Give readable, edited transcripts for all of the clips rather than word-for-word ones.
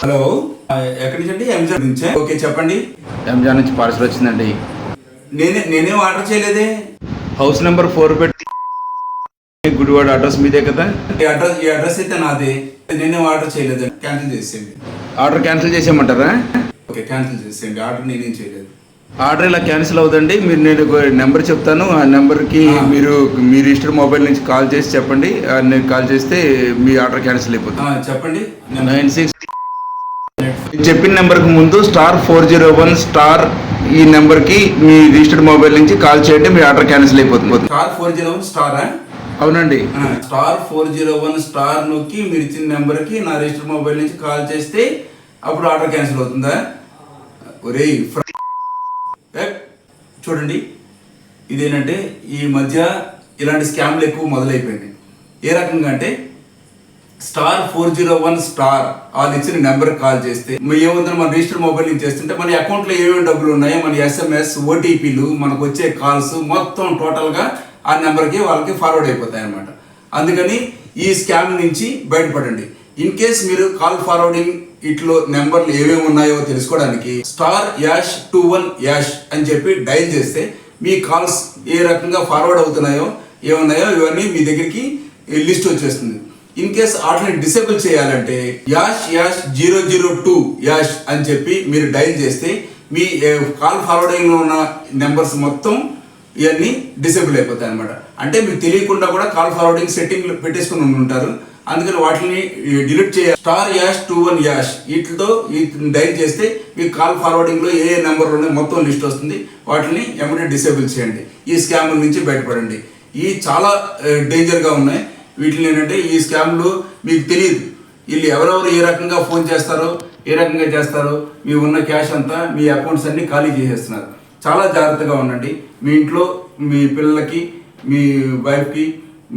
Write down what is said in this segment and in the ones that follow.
Hello, ఎక్కడి నుంచి అండి? ఎంజాన్ నుంచే. ఓకే, చెప్పండి. ఎంజాన్ నుంచి పార్సల్ వచ్చిందండి. నేనేం ఆర్డర్ చేయలేదే. హౌస్ నెంబర్ 4 పెట్టి గుడివాడ అడ్రస్ మీదే కదా? ఈ అడ్రస్ అయితే నాదే. నేనేం ఆర్డర్ చేయలేదు. క్యాన్సిల్ చేసేయండి. ఆర్డర్ క్యాన్సిల్ చేసేయమంటారా? ఓకే, క్యాన్సిల్ చేసేయండి. ఆర్డర్ నేనేం చేయలేదు. ఆర్డర్ ఇలా క్యాన్సిల్ అవుదండి. నేను నెంబర్ చెప్తాను. ఆ నెంబర్కి మీరు మీ రిజిస్టర్ మొబైల్ నుంచి కాల్ చేసి చెప్పండి. నేను కాల్ చేస్తే మీ ఆర్డర్ క్యాన్సిల్ అయిపోతుంది. చెప్పండి. 96 చెప్పిన నెంబర్కి ముందు *401* ఈ నెంబర్కి మీ రిజిస్టర్డ్ మొబైల్ నుంచి కాల్ చేయండి. మీ ఆర్డర్ క్యాన్సిల్ అయిపోతుంది. *401*? అవునండి. *401* నొక్కి మీరు ఇచ్చిన నెంబర్కి నా రిజిస్టర్ మొబైల్ నుంచి కాల్ చేస్తే అప్పుడు ఆర్డర్ క్యాన్సిల్ అవుతుందా? ఒరే చూడండి, ఇదేంటంటే ఈ మధ్య ఇలాంటి స్కామ్లు ఎక్కువ మొదలైపోయింది. ఏ రకంగా అంటే *401* వాళ్ళు ఇచ్చిన నెంబర్కి కాల్ చేస్తే ఏముందని మన రిజిస్టర్ మొబైల్ నుంచి చేస్తుంటే మన అకౌంట్లో ఏమేమి డబ్బులు ఉన్నాయో, మన SMS, OTPలు, మనకు వచ్చే కాల్స్ మొత్తం టోటల్గా ఆ నెంబర్కి వాళ్ళకి ఫార్వర్డ్ అయిపోతాయి అన్నమాట. అందుకని ఈ స్కామ్ నుంచి బయటపడండి. ఇన్ కేస్ మీరు కాల్ ఫార్వర్డింగ్ ఇట్లో నెంబర్లు ఏమేమి ఉన్నాయో తెలుసుకోవడానికి *21# అని చెప్పి డైల్ చేస్తే మీ కాల్స్ ఏ రకంగా ఫార్వర్డ్ అవుతున్నాయో ఏమున్నాయో ఇవన్నీ మీ దగ్గరికి లిస్ట్ వచ్చేస్తుంది. ఇన్ కేస్ వాటిని డిసేబుల్ చేయాలంటే #002# అని చెప్పి మీరు డైల్ చేస్తే మీ కాల్ ఫార్వర్డింగ్లో ఉన్న నెంబర్స్ మొత్తం ఇవన్నీ డిసేబుల్ అయిపోతాయి అనమాట. అంటే మీకు తెలియకుండా కూడా కాల్ ఫార్వర్డింగ్ సెట్టింగ్ పెట్టేసుకుని ఉంటారు. అందుకని వాటిని డిలీట్ చేయాలి. *21# వీటితో డైల్ చేస్తే మీకు కాల్ ఫార్వర్డింగ్లో ఏ నెంబర్లు ఉన్నాయో మొత్తం లిస్ట్ వస్తుంది. వాటిని ఎమ్మటే డిసేబుల్ చేయండి. ఈ స్కామ్ నుంచి బయటపడండి. ఇవి చాలా డేంజర్గా ఉన్నాయి. వీటిని ఏంటంటే ఈ స్కామ్లు మీకు తెలియదు. వీళ్ళు ఎవరెవరు ఏ రకంగా ఫోన్ చేస్తారో, ఏ రకంగా చేస్తారో, మీ ఉన్న క్యాష్ అంతా మీ అకౌంట్స్ అన్ని ఖాళీ చేసేస్తున్నారు. చాలా జాగ్రత్తగా ఉండండి. మీ ఇంట్లో మీ పిల్లలకి, మీ వైఫ్కి,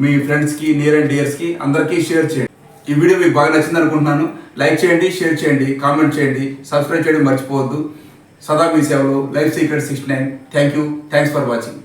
మీ ఫ్రెండ్స్కి, నియర్ అండ్ డియర్స్కి అందరికీ షేర్ చేయండి. ఈ వీడియో మీకు బాగా నచ్చింది అనుకుంటున్నాను. లైక్ చేయండి, షేర్ చేయండి, కామెంట్ చేయండి, సబ్స్క్రైబ్ చేయడం మర్చిపోవద్దు. సదా మీ సేవలో life secret 69. Thank you. Thanks for watching.